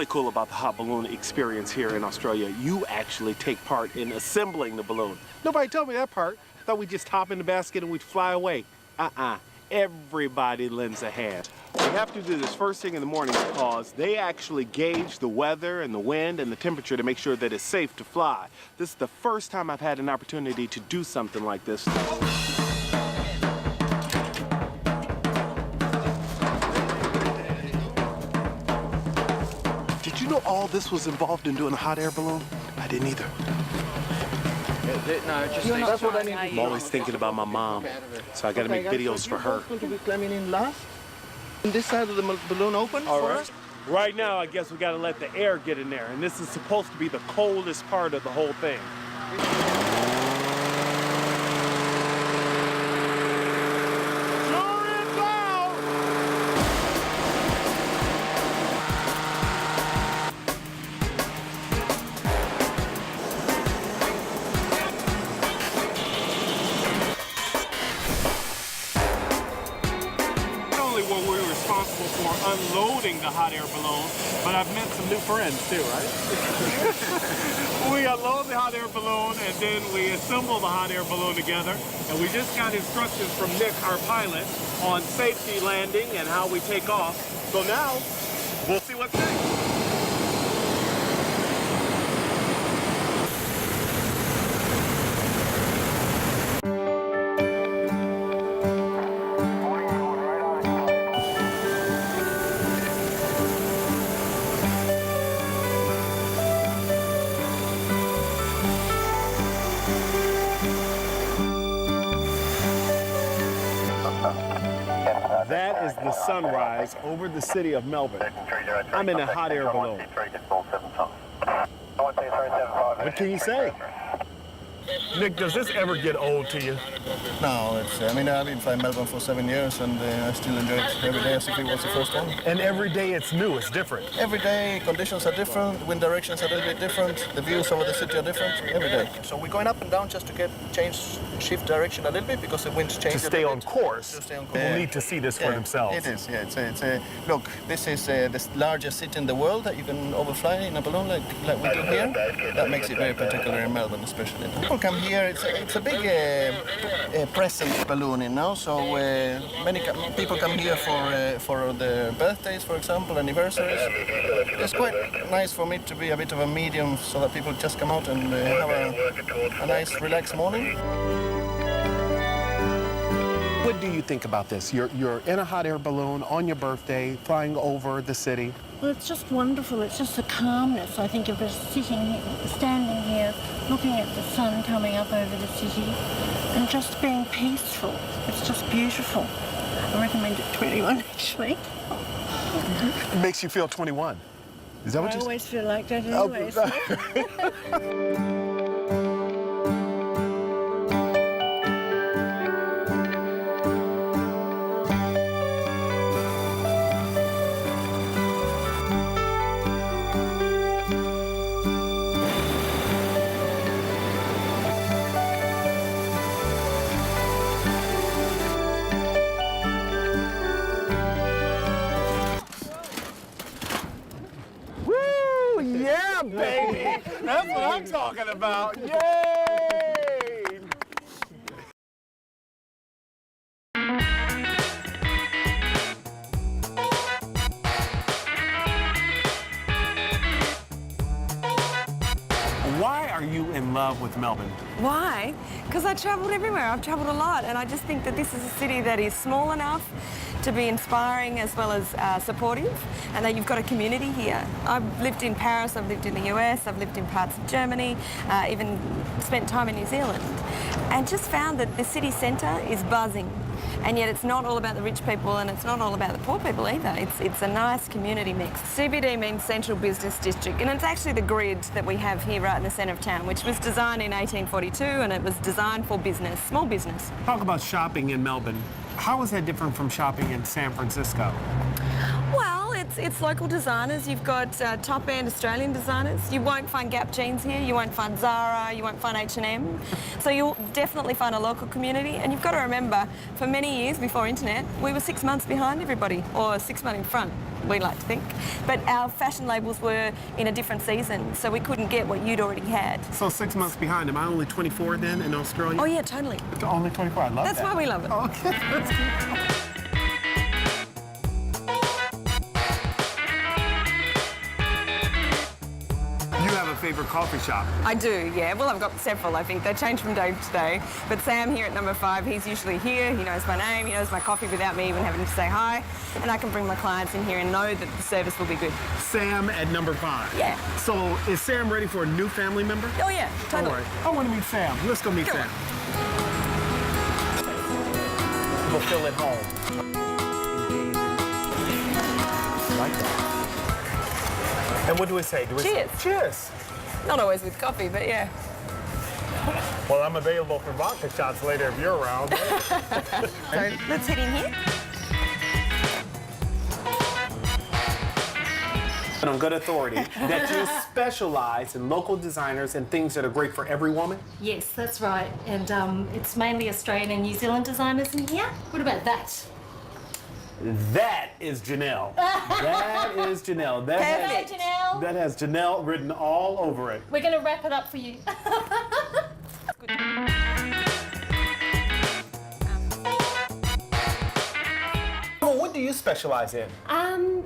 Cool about the hot balloon experience here in Australia. You actually take part in assembling the balloon. Nobody told me that part. I thought we'd just hop in the basket and we'd fly away. Everybody lends a hand. We have to do this first thing in the morning because they actually gauge the weather and the wind and the temperature to make sure that it's safe to fly. This is the first time I've had an opportunity to do something like this. Did you know all this was involved in doing a hot air balloon? I didn't either. No, just that's what I need. I'm always thinking about my mom, so I got to make videos for her. Going to be climbing in last. And this side of the balloon open for us. Right now, I guess we got to let the air get in there, and this is supposed to be the coldest part of the whole thing. For unloading the hot air balloon, but I've met some new friends too, right? We unload the hot air balloon and then we assemble the hot air balloon together, and we just got instructions from Nick, our pilot, on safety landing and how we take off. So now, we'll see what's next. That is the sunrise over the city of Melbourne. I'm in a hot air balloon. What can you say? Nick, does this ever get old to you? No, I mean, I've been flying Melbourne for 7 years, and I still enjoy it every day as if it was the first one. And every day it's new, it's different. Every day, conditions are different, wind directions are a little bit different, the views over the city are different, every day. So we're going up and down just to shift direction a little bit, because the winds change. To stay on course. To stay on course. People need to see this for themselves. It is, yeah. Look, this is the largest city in the world that you can overfly in a balloon like we do here. That makes it very particular in Melbourne, especially. People come here, it's a big present balloon, you know, so many people come here for their birthdays, for example, anniversaries. It's quite nice for me to be a bit of a medium so that people just come out and have a nice, relaxed morning. What do you think about this? You're in a hot air balloon on your birthday, flying over the city. Well, it's just wonderful. It's just the calmness, I think, of just standing here, looking at the sun coming up over the city, and just being peaceful. It's just beautiful. I recommend it 21, actually. It makes you feel 21. Is that what I you always feel like that anyway. Yeah, baby! That's what I'm talking about. Yay! Why are you in love with Melbourne? Why? Because I travelled everywhere. I've travelled a lot, and I just think that this is a city that is small enough to be inspiring as well as supportive, and that you've got a community here. I've lived in Paris, I've lived in the US, I've lived in parts of Germany, even spent time in New Zealand, and just found that the city centre is buzzing. And yet it's not all about the rich people, and it's not all about the poor people either. It's a nice community mix. CBD means Central Business District, and it's actually the grid that we have here right in the centre of town, which was designed in 1842, and it was designed for business, small business. Talk about shopping in Melbourne. How is that different from shopping in San Francisco? Well, It's local designers. You've got top-end Australian designers. You won't find Gap jeans here. You won't find Zara. You won't find H&M. So you'll definitely find a local community. And you've got to remember, for many years before internet, we were 6 months behind everybody, or 6 months in front, we like to think. But our fashion labels were in a different season, so we couldn't get what you'd already had. So 6 months behind. Am I only 24 then in Australia? Oh yeah, totally. Only 24. I love That's that. why we love it. Okay, let's keep going. You have a favorite coffee shop? I do, yeah. Well, I've got several, I think. They change from day to day. But Sam here at number 5, he's usually here. He knows my name, he knows my coffee without me even having to say hi. And I can bring my clients in here and know that the service will be good. Sam at number 5. Yeah. So is Sam ready for a new family member? Oh, yeah, totally. All right. I want to meet Sam. Let's go meet Go Sam. We'll feel at home. Like that. And what do we say? Do we Cheers. Say, cheers. Not always with coffee, but yeah. Well, I'm available for vodka shots later if you're around. So let's head in here. And on good authority, that you specialize in local designers and things that are great for every woman? Yes, that's right. And it's mainly Australian and New Zealand designers in here. What about that? That is Janelle. That is Janelle. Hello, Janelle. That has Janelle written all over it. We're going to wrap it up for you. Well, what do you specialize in?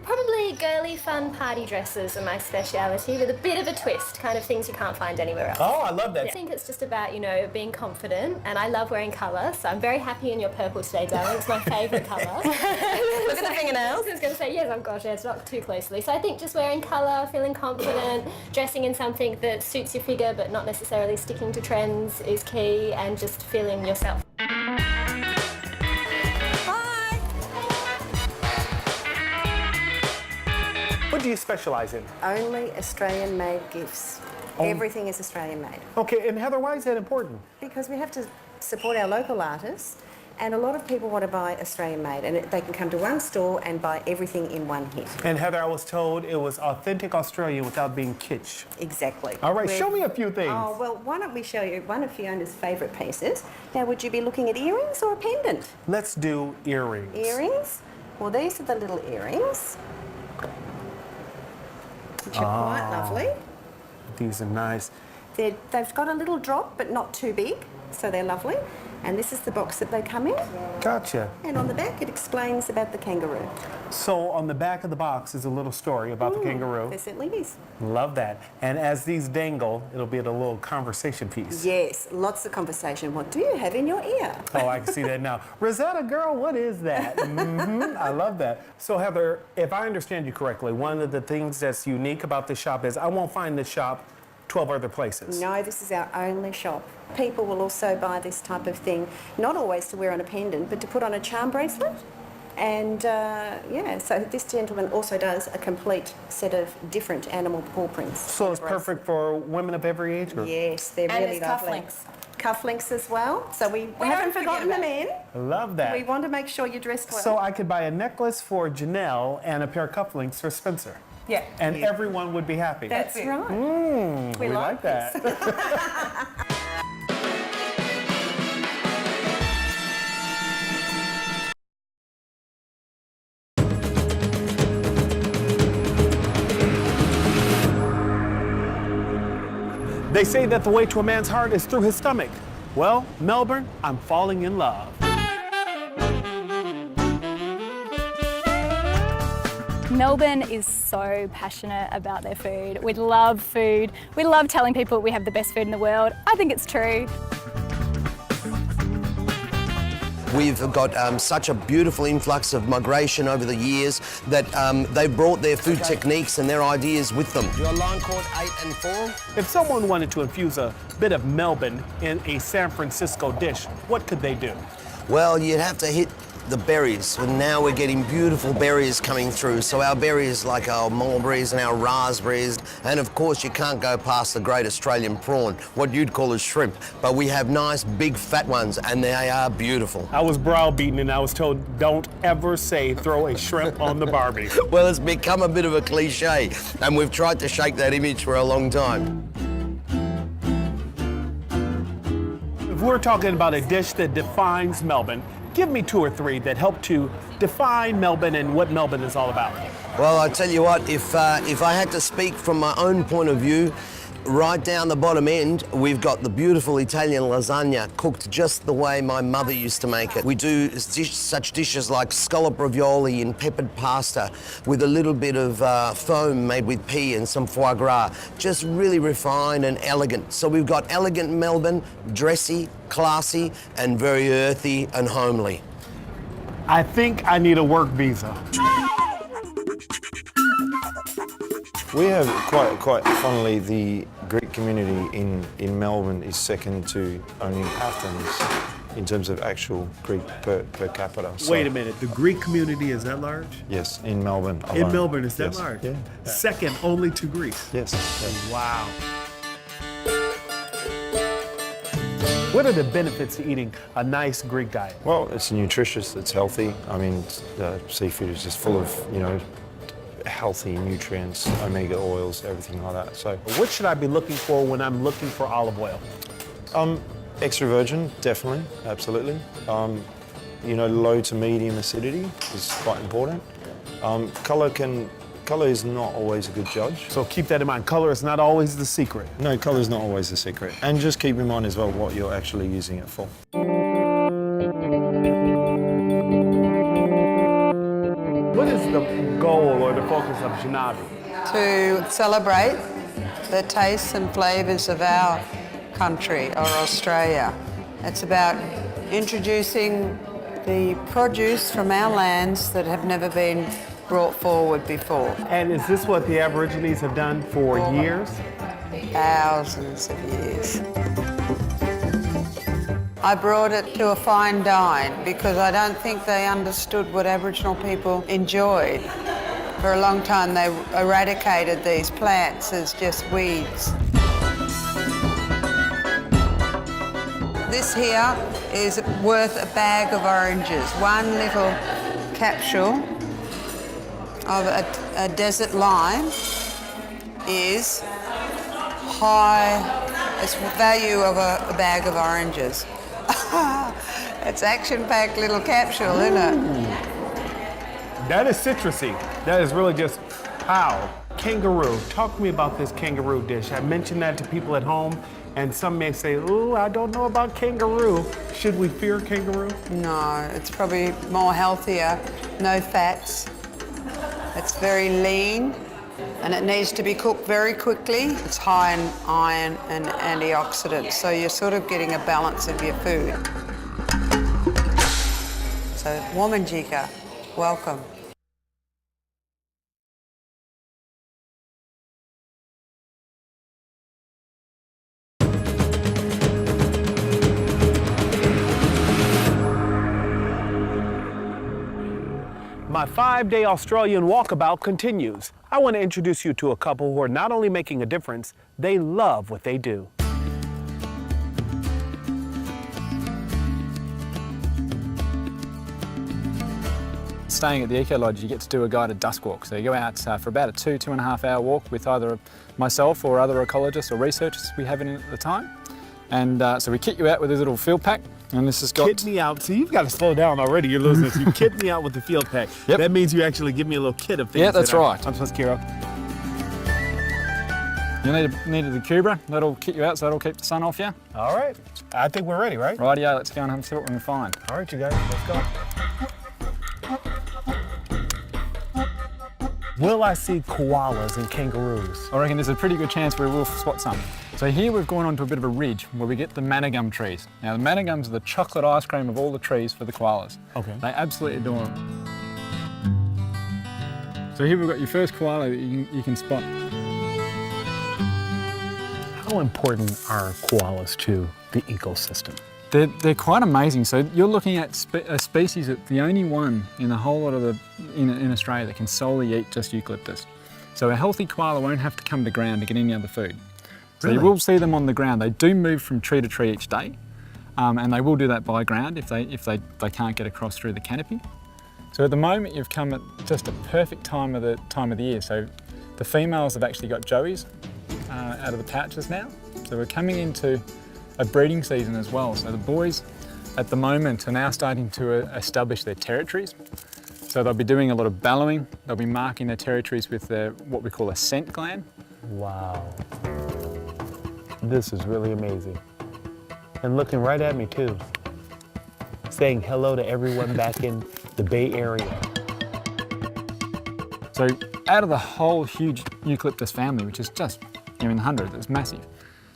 Probably girly fun party dresses are my speciality with a bit of a twist, kind of things you can't find anywhere else. Oh, I love that. I think it's just about, you know, being confident, and I love wearing colour, so I'm very happy in your purple today, darling. It's my favourite colour. Look at the fingernails. I was going to say, yes, oh gosh, yeah, it's not too closely. So I think just wearing colour, feeling confident, dressing in something that suits your figure but not necessarily sticking to trends is key, and just feeling yourself. What do you specialize in? Only Australian-made gifts. Everything is Australian-made. Okay, and Heather, why is that important? Because we have to support our local artists, and a lot of people want to buy Australian-made, and they can come to one store and buy everything in one hit. And Heather, I was told it was authentic Australia without being kitsch. Exactly. All right, show me a few things. Oh, well, why don't we show you one of Fiona's favourite pieces. Now, would you be looking at earrings or a pendant? Let's do earrings. Earrings? Well, these are the little earrings, which are quite lovely. These are nice. They've got a little drop, but not too big, so they're lovely. And this is the box that they come in. Gotcha. And on the back, it explains about the kangaroo. So on the back of the box is a little story about the kangaroo. There certainly is. Love that. And as these dangle, it'll be a little conversation piece. Yes, lots of conversation. What do you have in your ear? Oh, I can see that now. Rosetta, girl, what is that? I love that. So Heather, if I understand you correctly, one of the things that's unique about this shop is I won't find this shop 12 other places. No, this is our only shop. People will also buy this type of thing, not always to wear on a pendant, but to put on a charm bracelet. And yeah, so this gentleman also does a complete set of different animal paw prints. So it's perfect for women of every age group? Yes, they're And really there's lovely. Cufflinks as well. So we haven't forgotten the men. Love that. We want to make sure you're dressed well. So I could buy a necklace for Janelle and a pair of cufflinks for Spencer. Yeah. And everyone would be happy. That's right. We like that. They say that the way to a man's heart is through his stomach. Well, Melbourne, I'm falling in love. Melbourne is so passionate about their food. We love food. We love telling people we have the best food in the world. I think it's true. We've got such a beautiful influx of migration over the years that they brought their food techniques and their ideas with them. Your line called 8 and 4? If someone wanted to infuse a bit of Melbourne in a San Francisco dish, what could they do? Well, you'd have to hit the berries. And now we're getting beautiful berries coming through. So our berries like our mulberries and our raspberries. And of course, you can't go past the great Australian prawn, what you'd call a shrimp. But we have nice, big, fat ones, and they are beautiful. I was browbeaten and I was told, don't ever say throw a shrimp on the Barbie. Well, it's become a bit of a cliche, and we've tried to shake that image for a long time. If we're talking about a dish that defines Melbourne, give me 2 or 3 that help to define Melbourne and what Melbourne is all about. Well, I tell you what, if I had to speak from my own point of view, right down the bottom end, we've got the beautiful Italian lasagna cooked just the way my mother used to make it. We do such dishes like scallop ravioli in peppered pasta with a little bit of foam made with pea and some foie gras. Just really refined and elegant. So we've got elegant Melbourne, dressy, classy, and very earthy and homely. I think I need a work visa. We have quite funnily, the Greek community in Melbourne is second to only Athens in terms of actual Greek per capita. So, Wait a minute, the Greek community is that large? yes, in Melbourne alone. In Melbourne, is that Yes. large? Yeah. Second only to Greece. Yes. yes. Wow. What are the benefits to eating a nice Greek diet? Well, it's nutritious, it's healthy. I mean, seafood is just full of, healthy nutrients, omega oils, everything like that. So, What should I be looking for when I'm looking for olive oil? extra virgin, definitely, absolutely. Low to medium acidity is quite important. Colour is not always a good judge. So keep that in mind. Color is not always the secret. No, colour is not always the secret. And just keep in mind as well what you're actually using it for. What is the goal or the focus of Janabi? To celebrate the tastes and flavours of our country, or Australia. It's about introducing the produce from our lands that have never been brought forward before. And is this what the Aborigines have done for years? Thousands of years. I brought it to a fine dine because I don't think they understood what Aboriginal people enjoyed. For a long time they eradicated these plants as just weeds. This here is worth a bag of oranges. One little capsule of a desert lime is it's the value of a bag of oranges. It's action-packed little capsule, isn't it? That is citrusy. That is really just pow. Kangaroo. Talk to me about this kangaroo dish. I mentioned that to people at home, and some may say, ooh, I don't know about kangaroo. Should we fear kangaroo? No, it's probably more healthier, no fats. It's very lean, and it needs to be cooked very quickly. It's high in iron and antioxidants, so you're sort of getting a balance of your food. So, Womanjika, welcome. My 5-day Australian walkabout continues. I want to introduce you to a couple who are not only making a difference, they love what they do. Staying at the Eco Lodge, you get to do a guided dusk walk. So you go out for about a 2.5 hour walk with either myself or other ecologists or researchers we have in at the time. And so we kit you out with a little field pack. And this has got... Kit me out. So you've got to slow down already. You're losing this. You kit me out with the field pack. Yep. That means you actually give me a little kit of things. Yeah, that's right. I'm supposed to carry. You need the Cubra. That'll kit you out, so that'll keep the sun off you. All right. I think we're ready, right? Rightio, let's go and have a see what we can find. All right, you guys, let's go. Will I see koalas and kangaroos? I reckon there's a pretty good chance we will spot some. So here we've gone onto a bit of a ridge where we get the manigum trees. Now the manigums are the chocolate ice cream of all the trees for the koalas. Okay. They absolutely adore them. So here we've got your first koala that you can spot. How important are koalas to the ecosystem? They're quite amazing. So you're looking at a species that's the only one in the whole lot of in Australia that can solely eat just eucalyptus. So a healthy koala won't have to come to ground to get any other food. So Really? you will see them on the ground. They do move from tree to tree each day, and they will do that by ground if they can't get across through the canopy. So at the moment you've come at just a perfect time of the year. So the females have actually got joeys out of the pouches now. So we're coming into a breeding season as well. So the boys at the moment are now starting to establish their territories. So they'll be doing a lot of bellowing. They'll be marking their territories with what we call a scent gland. Wow. This is really amazing. And looking right at me too. Saying hello to everyone back in the Bay Area. So out of the whole huge eucalyptus family, which is just in the hundreds, it's massive.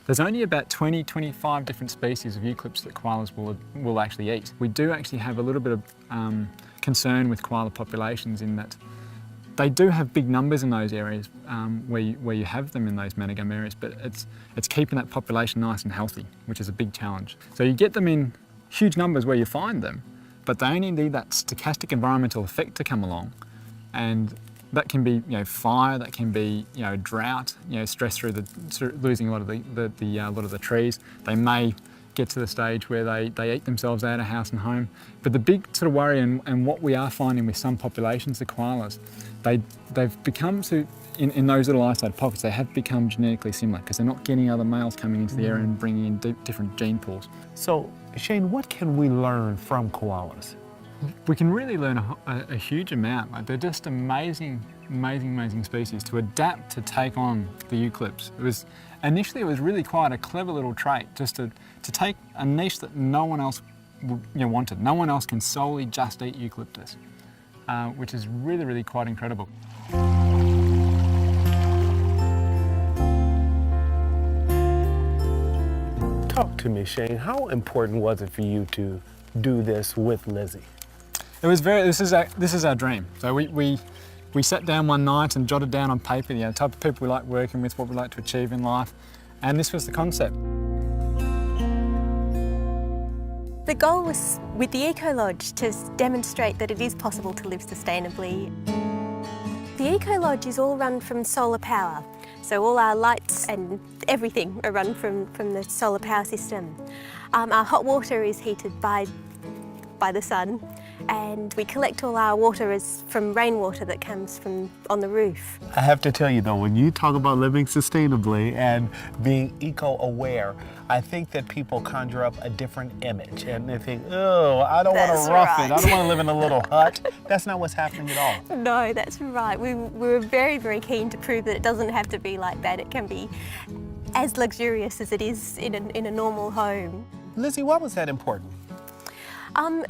There's only about 20-25 different species of eucalypts that koalas will actually eat. We do actually have a little bit of concern with koala populations in that they do have big numbers in those areas where you have them in those managum areas, but it's keeping that population nice and healthy, which is a big challenge. So you get them in huge numbers where you find them, but they only need that stochastic environmental effect to come along, and that can be fire, that can be drought, stress through losing a lot of the trees. They may get to the stage where they eat themselves out of house and home. But the big sort of worry and what we are finding with some populations of koalas, they've become in those little isolated pockets, they have become genetically similar because they're not getting other males coming into the area and bringing in different gene pools. So, Shane, what can we learn from koalas? We can really learn a huge amount. Like, they're just amazing species to adapt to take on the eucalypts. Initially it was really quite a clever little trait, just to take a niche that no one else wanted. No one else can solely just eat eucalyptus, which is really quite incredible. Talk to me, Shane. How important was it for you to do this with Lizzie? It was this is our dream. So we sat down one night and jotted down on paper the type of people we like working with, what we like to achieve in life, and this was the concept. The goal was, with the Eco Lodge, to demonstrate that it is possible to live sustainably. The Eco Lodge is all run from solar power, so all our lights and everything are run from the solar power system. Our hot water is heated by the sun, and we collect all our water from rainwater that comes from on the roof. I have to tell you though, when you talk about living sustainably and being eco-aware, I think that people conjure up a different image and they think, oh, I don't want to rough it, I don't want to live in a little hut. That's not what's happening at all. No, that's right. We were very keen to prove that it doesn't have to be like that. It can be as luxurious as it is in a normal home. Lizzie, why was that important?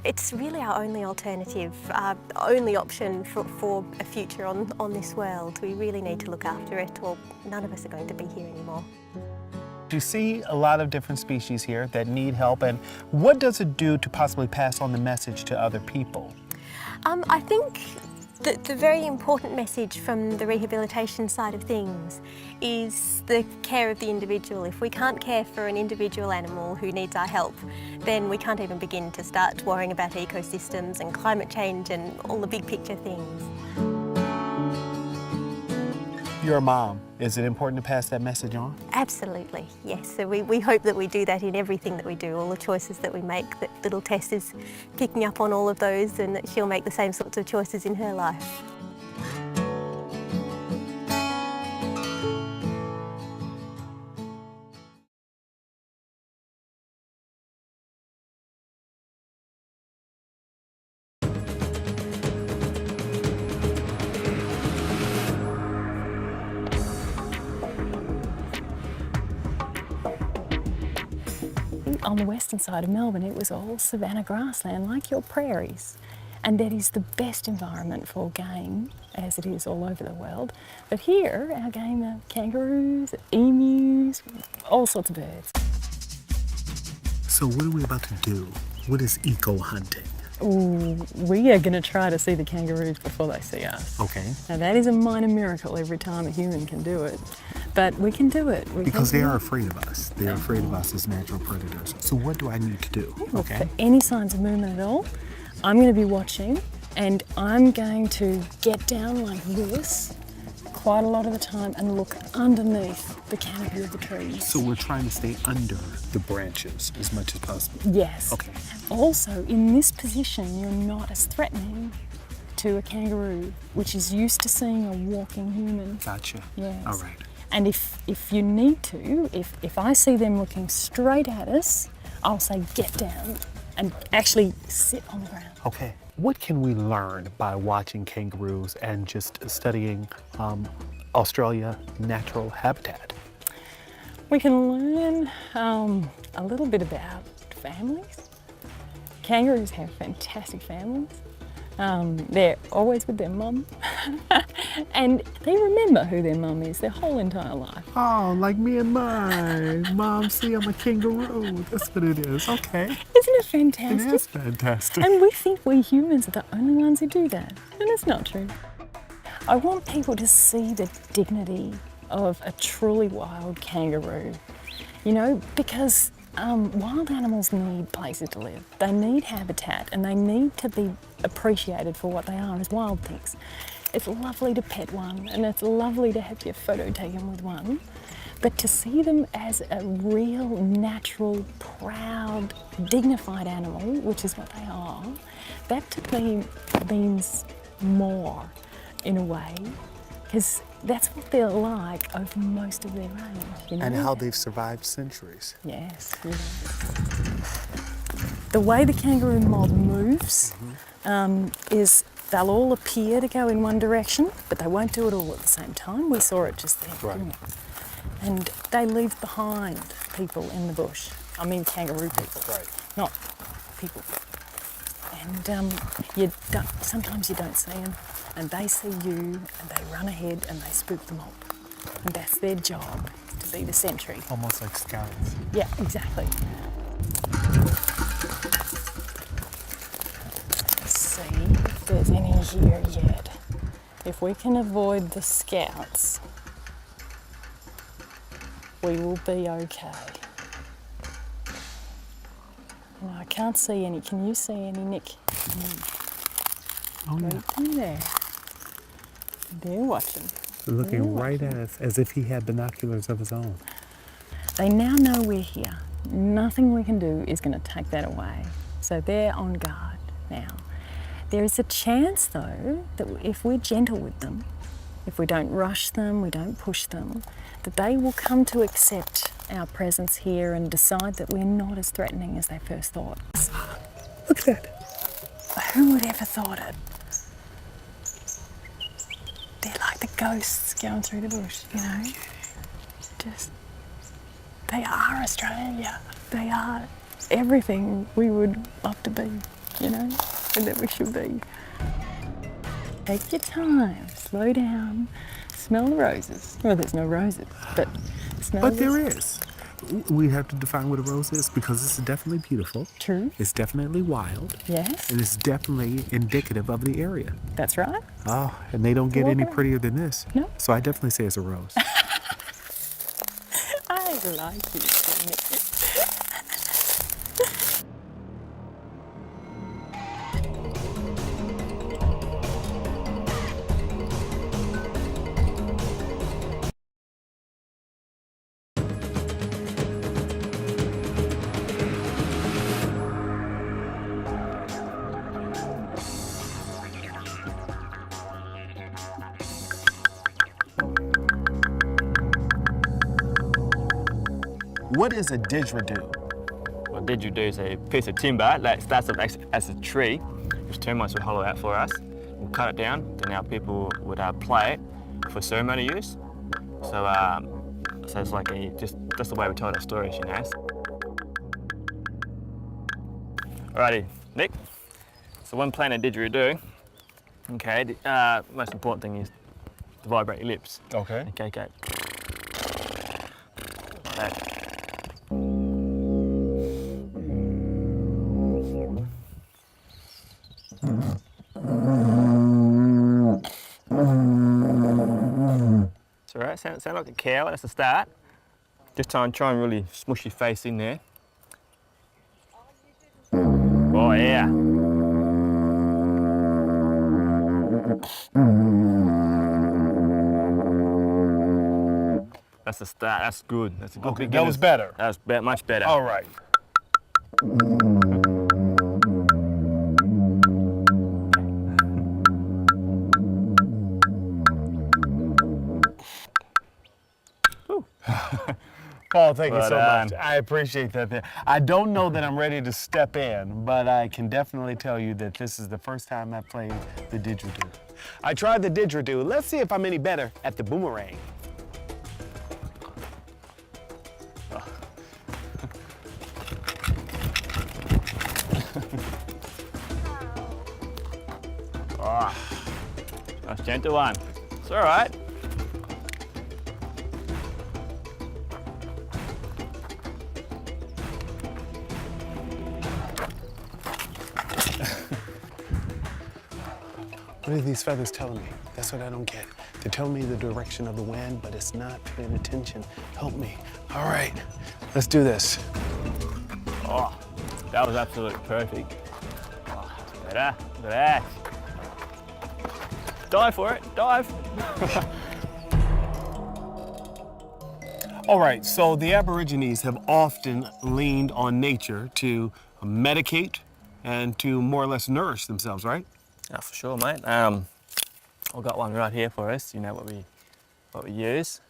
It's really our only alternative, only option for a future on this world. We really need to look after it, or none of us are going to be here anymore. You see a lot of different species here that need help, and what does it do to possibly pass on the message to other people? I think that the very important message from the rehabilitation side of things is the care of the individual. If we can't care for an individual animal who needs our help, then we can't even begin to start worrying about ecosystems and climate change and all the big picture things. You're a mom. Is it important to pass that message on? Absolutely, yes. So we hope that we do that in everything that we do, all the choices that we make, that little Tess is picking up on all of those and that she'll make the same sorts of choices in her life. On the western side of Melbourne, it was all savanna grassland, like your prairies. And that is the best environment for game, as it is all over the world. But here, our game are kangaroos, emus, all sorts of birds. So what are we about to do? What is eco-hunting? Ooh, we are going to try to see the kangaroos before they see us. Okay. Now that is a minor miracle every time a human can do it. But we can do it. Because they are afraid of us. They're afraid of us as natural predators. So what do I need to do? Look for any signs of movement at all. I'm going to be watching, and I'm going to get down like this quite a lot of the time and look underneath the canopy of the trees. So we're trying to stay under the branches as much as possible? Yes. Okay. Also, in this position, you're not as threatening to a kangaroo, which is used to seeing a walking human. Gotcha. Yes. All right. And if you need to, if I see them looking straight at us, I'll say get down and actually sit on the ground. Okay. What can we learn by watching kangaroos and just studying Australia natural habitat? We can learn a little bit about families. Kangaroos have fantastic families. They're always with their mum and they remember who their mum is their whole entire life. Oh, like me and mine. Mom, see, I'm a kangaroo. That's what it is. Okay. Isn't it fantastic? It is fantastic. And we think we humans are the only ones who do that, and it's not true. I want people to see the dignity of a truly wild kangaroo, you know, because wild animals need places to live. They need habitat and they need to be appreciated for what they are as wild things. It's lovely to pet one and it's lovely to have your photo taken with one, but to see them as a real, natural, proud, dignified animal, which is what they are, that to me means more in a way, because that's what they're like over most of their range. You know? And how they've survived centuries. Yes. The way the kangaroo mob moves is they'll all appear to go in one direction, but they won't do it all at the same time. We saw it just then. Right. Didn't we? And they leave behind people in the bush. I mean kangaroo people, not people. And sometimes you don't see them, and they see you, and they run ahead and they spook them up. And that's their job, to be the sentry. Almost like scouts. Yeah, exactly. Let's see if there's any here yet. If we can avoid the scouts, we will be okay. No, I can't see any. Can you see any, Nick? Oh, yeah. Right there. They're watching. They're looking right at us as if he had binoculars of his own. They now know we're here. Nothing we can do is going to take that away. So they're on guard now. There is a chance, though, that if we're gentle with them, if we don't rush them, we don't push them, that they will come to accept our presence here and decide that we're not as threatening as they first thought. Look at that. Who would ever thought it? They're like the ghosts going through the bush, you know? They are Australia. They are everything we would love to be, you know, and that we should be. Take your time, slow down, smell the roses. Well, there's no roses, but smell But there is. We have to define what a rose is because it's definitely beautiful. True. It's definitely wild. Yes. And it's definitely indicative of the area. That's right. Oh, and they don't get any prettier than this. No. So I definitely say it's a rose. I like you. What is a didgeridoo? Well, didgeridoo is a piece of timber that starts off as a tree, which termites will hollow out for us. We'll cut it down, then our people would play it for ceremony use. So it's like that's the way we told our stories, you know. Alrighty, Nick. So when playing a didgeridoo, okay, most important thing is to vibrate your lips. Okay. Okay. Like that. It's alright, Sound like a cow, that's the start. Just try and really smush your face in there. Oh yeah. That's the start, that's good. That's a good Okay, that beginning. was better. That was much better. All right. Paul, thank you so much. I appreciate that. I don't know that I'm ready to step in, but I can definitely tell you that this is the first time I've played the didgeridoo. I tried the didgeridoo. Let's see if I'm any better at the boomerang. Oh, that's a gentle one. It's all right. What are these feathers telling me? That's what I don't get. They're telling me the direction of the wind, but it's not paying attention. Help me. All right, let's do this. Oh, that was absolutely perfect. Oh, better, look at that. Dive for it, dive. All right, so the Aborigines have often leaned on nature to medicate and to more or less nourish themselves, right? Yeah, for sure, mate. I've got one right here for us. You know what we use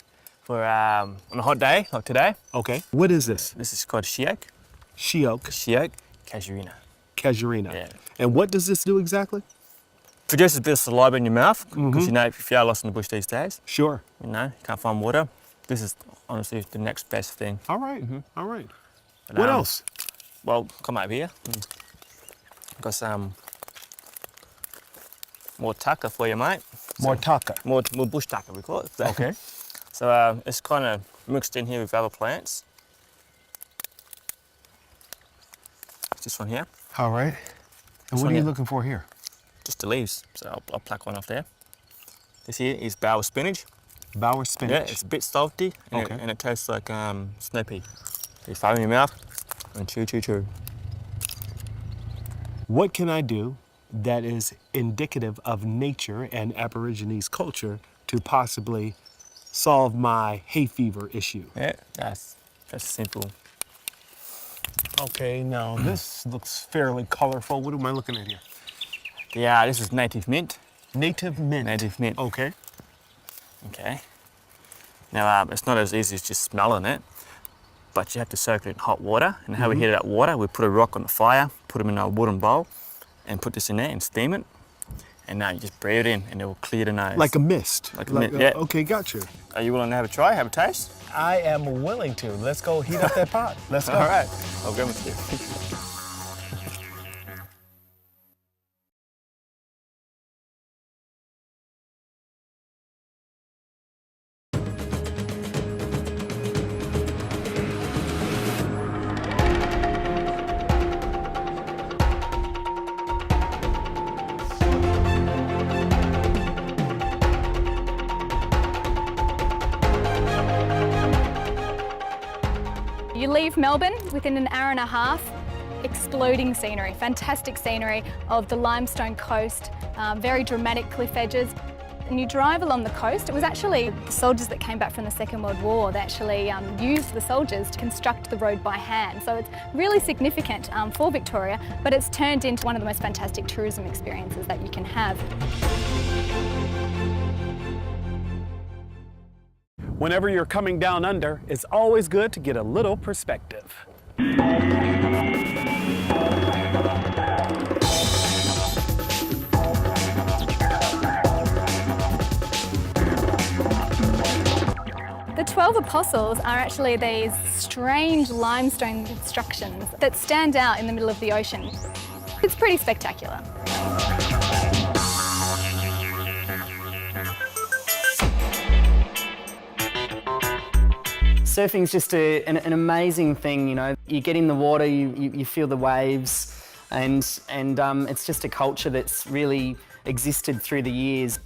for on a hot day like today. Okay. What is this? This is called sheoak. Sheoak. Sheoak, casuarina. Casuarina. Yeah. And what does this do exactly? Produces a bit of saliva in your mouth because you know if you are lost in the bush these days. Sure. You know, you can't find water. This is honestly the next best thing. All right. All right. But, What else? Well, come over here. Got some more tucker for you, mate. More tucker. More bush tucker, we call it. Okay. So it's kind of mixed in here with other plants. This one here. All right. And what are you looking for here? Just the leaves. So I'll pluck one off there. This here is bower spinach. Bower spinach? Yeah, it's a bit salty and it tastes like snow pea. You throw it in your mouth and chew, chew, chew. What can I do that is indicative of nature and Aborigines culture to possibly solve my hay fever issue? Yeah, that's simple. Okay, now this looks fairly colorful. What am I looking at here? Yeah, this is native mint. Native mint? Native mint. Okay. Okay. Now, it's not as easy as just smelling it, but you have to soak it in hot water. And how we heat that water, we put a rock on the fire, put them in a wooden bowl, and put this in there and steam it. And now you just breathe it in and it will clear the nose. Like a mist? Like a mist, yeah. Okay, gotcha. Are you willing to have a try, have a taste? I am willing to. Let's go heat up that pot. Let's go. All right, I'll go with you. You leave Melbourne within an hour and a half, exploding scenery, fantastic scenery of the limestone coast, very dramatic cliff edges. And you drive along the coast. It was actually the soldiers that came back from the Second World War that actually used the soldiers to construct the road by hand. So it's really significant for Victoria, but it's turned into one of the most fantastic tourism experiences that you can have. Whenever you're coming down under, it's always good to get a little perspective. The 12 Apostles are actually these strange limestone constructions that stand out in the middle of the ocean. It's pretty spectacular. Surfing's just an amazing thing, you know. You get in the water, you feel the waves, and it's just a culture that's really existed through the years.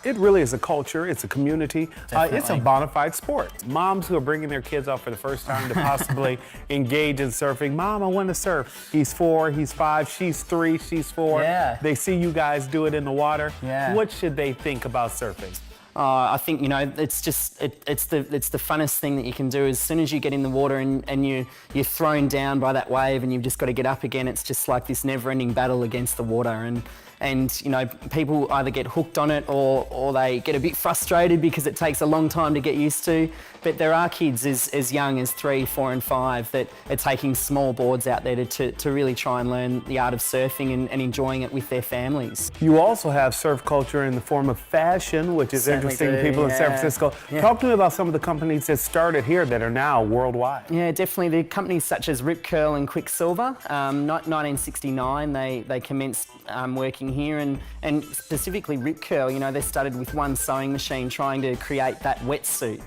It really is a culture, it's a community, it's a bona fide sport. Moms who are bringing their kids out for the first time to possibly engage in surfing. Mom, I want to surf. He's 4, he's 5, she's 3, she's 4. Yeah. They see you guys do it in the water. Yeah. What should they think about surfing? I think, you know, it's just, it's the funnest thing that you can do. As soon as you get in the water and you're thrown down by that wave and you've just got to get up again, it's just like this never-ending battle against the water. And you know, people either get hooked on it or they get a bit frustrated because it takes a long time to get used to. But there are kids as young as 3, 4 and 5 that are taking small boards out there to really try and learn the art of surfing and enjoying it with their families. You also have surf culture in the form of fashion, which is Certainly interesting to do, people in San yeah. Francisco. Yeah. Talk to me about some of the companies that started here that are now worldwide. Yeah, definitely. The companies such as Rip Curl and Quicksilver, 1969 they commenced working here, and specifically Rip Curl, you know, they started with one sewing machine trying to create that wetsuit.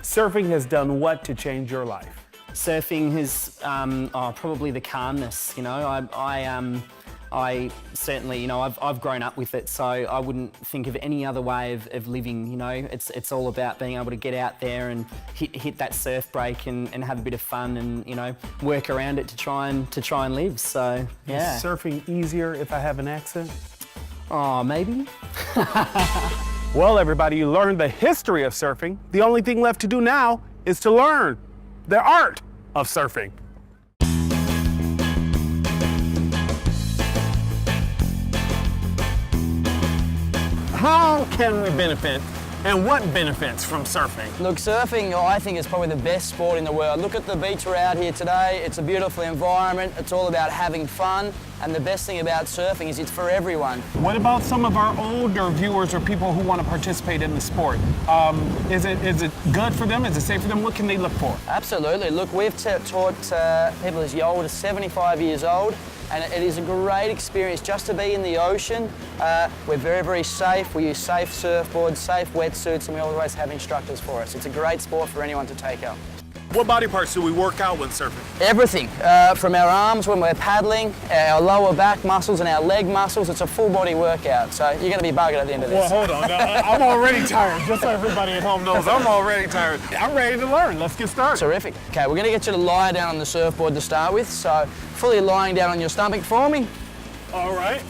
Surfing has done what to change your life? Surfing has, probably the calmness, you know. I certainly, you know, I've grown up with it, so I wouldn't think of any other way of living, you know. It's all about being able to get out there and hit that surf break and have a bit of fun and, you know, work around it to try and live, so, yeah. Is surfing easier if I have an accent? Oh, maybe. Well, everybody, you learned the history of surfing. The only thing left to do now is to learn the art of surfing. How can we benefit, and what benefits from surfing? Look, surfing, I think, is probably the best sport in the world. Look at the beach we're out here today. It's a beautiful environment. It's all about having fun. And the best thing about surfing is it's for everyone. What about some of our older viewers or people who want to participate in the sport? Is it good for them? Is it safe for them? What can they look for? Absolutely. Look, we've taught people as old as 75 years old, and it is a great experience just to be in the ocean. We're very, very safe. We use safe surfboards, safe wetsuits, and we always have instructors for us. It's a great sport for anyone to take up. What body parts do we work out when surfing? Everything, from our arms when we're paddling, our lower back muscles and our leg muscles. It's a full body workout, so you're going to be buggered at the end of this. Well, hold on. I'm already tired, just so everybody at home knows. I'm already tired. I'm ready to learn. Let's get started. Terrific. Okay, we're going to get you to lie down on the surfboard to start with, so fully lying down on your stomach for me. All right.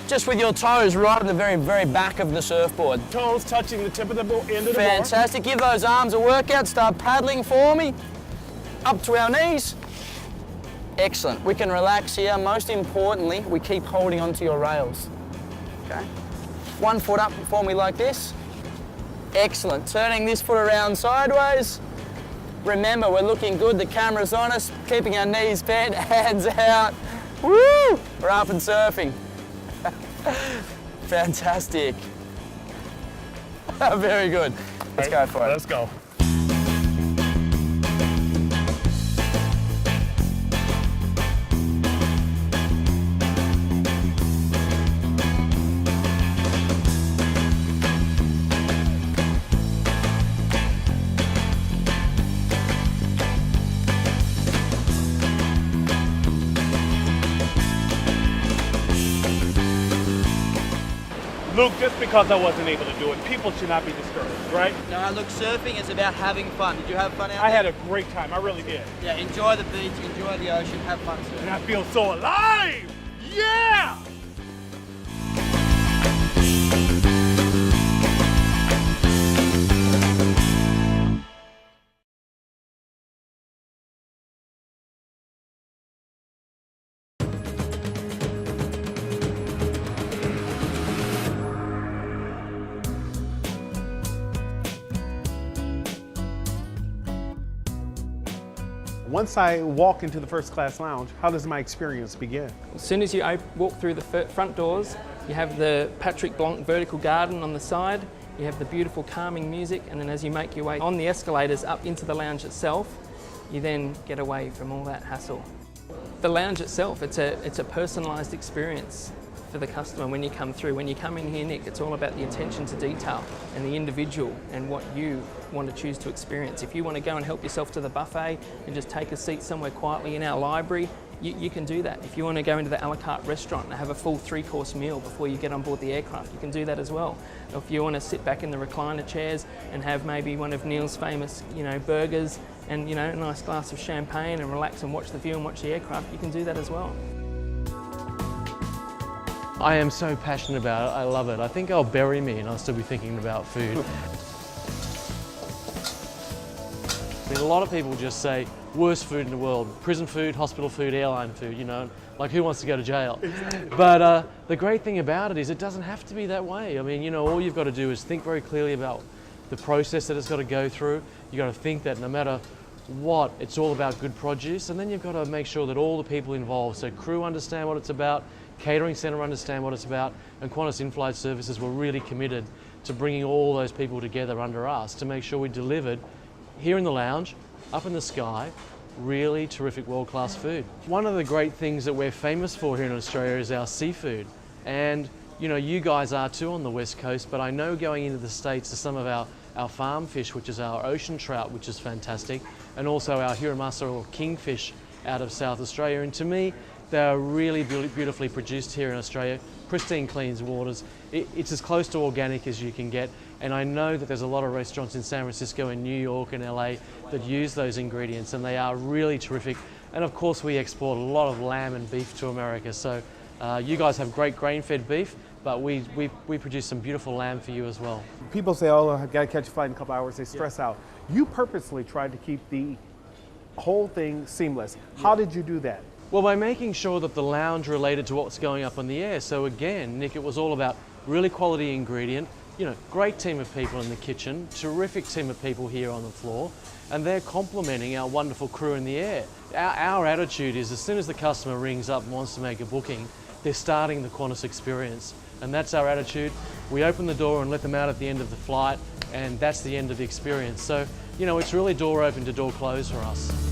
Just with your toes right at the very, very back of the surfboard. Toes touching the tip of the end of the board. Fantastic. Give those arms a workout. Start paddling for me. Up to our knees. Excellent. We can relax here. Most importantly, we keep holding onto your rails. Okay. One foot up for me like this. Excellent. Turning this foot around sideways. Remember, we're looking good. The camera's on us. Keeping our knees bent, hands out. Woo! We're up and surfing. Fantastic. Very good. Let's go for it. Let's go. Luke, just because I wasn't able to do it, people should not be discouraged, right? No, look, surfing is about having fun. Did you have fun out there? I had a great time, I really did. Yeah, enjoy the beach, enjoy the ocean, have fun surfing. And I feel so alive! Yeah! Once I walk into the first class lounge, how does my experience begin? As soon as you walk through the front doors, you have the Patrick Blanc vertical garden on the side, you have the beautiful calming music, and then as you make your way on the escalators up into the lounge itself, you then get away from all that hassle. The lounge itself, it's a personalised experience for the customer when you come through. When you come in here, Nick, it's all about the attention to detail and the individual and what you want to choose to experience. If you want to go and help yourself to the buffet and just take a seat somewhere quietly in our library, you can do that. If you want to go into the a la carte restaurant and have a full 3-course meal before you get on board the aircraft, you can do that as well. Or if you want to sit back in the recliner chairs and have maybe one of Neil's famous, burgers and, a nice glass of champagne and relax and watch the view and watch the aircraft, you can do that as well. I am so passionate about it, I love it. I think I'll bury me and I'll still be thinking about food. I mean, a lot of people just say, worst food in the world, prison food, hospital food, airline food, like who wants to go to jail? But the great thing about it is it doesn't have to be that way. I mean, all you've got to do is think very clearly about the process that it's got to go through. You've got to think that no matter what, it's all about good produce, and then you've got to make sure that all the people involved, so crew understand what it's about, catering centre understand what it's about, and Qantas in-flight services were really committed to bringing all those people together under us to make sure we delivered here in the lounge, up in the sky, really terrific world-class food. One of the great things that we're famous for here in Australia is our seafood. And you guys are too on the West Coast, but I know going into the States to some of our farm fish, which is our ocean trout, which is fantastic, and also our hiramasa or kingfish out of South Australia. And to me, they're really beautifully produced here in Australia, pristine, clean waters. It's as close to organic as you can get. And I know that there's a lot of restaurants in San Francisco and New York and LA that use those ingredients, and they are really terrific. And of course, we export a lot of lamb and beef to America. So you guys have great grain-fed beef, but we produce some beautiful lamb for you as well. People say, oh, I've got to catch a flight in a couple hours, they stress out. You purposely tried to keep the whole thing seamless. How did you do that? Well, by making sure that the lounge related to what's going up in the air. So again, Nick, it was all about really quality ingredient, great team of people in the kitchen, terrific team of people here on the floor, and they're complementing our wonderful crew in the air. Our attitude is as soon as the customer rings up and wants to make a booking, they're starting the Qantas experience. And that's our attitude. We open the door and let them out at the end of the flight, and that's the end of the experience. So, it's really door open to door closed for us.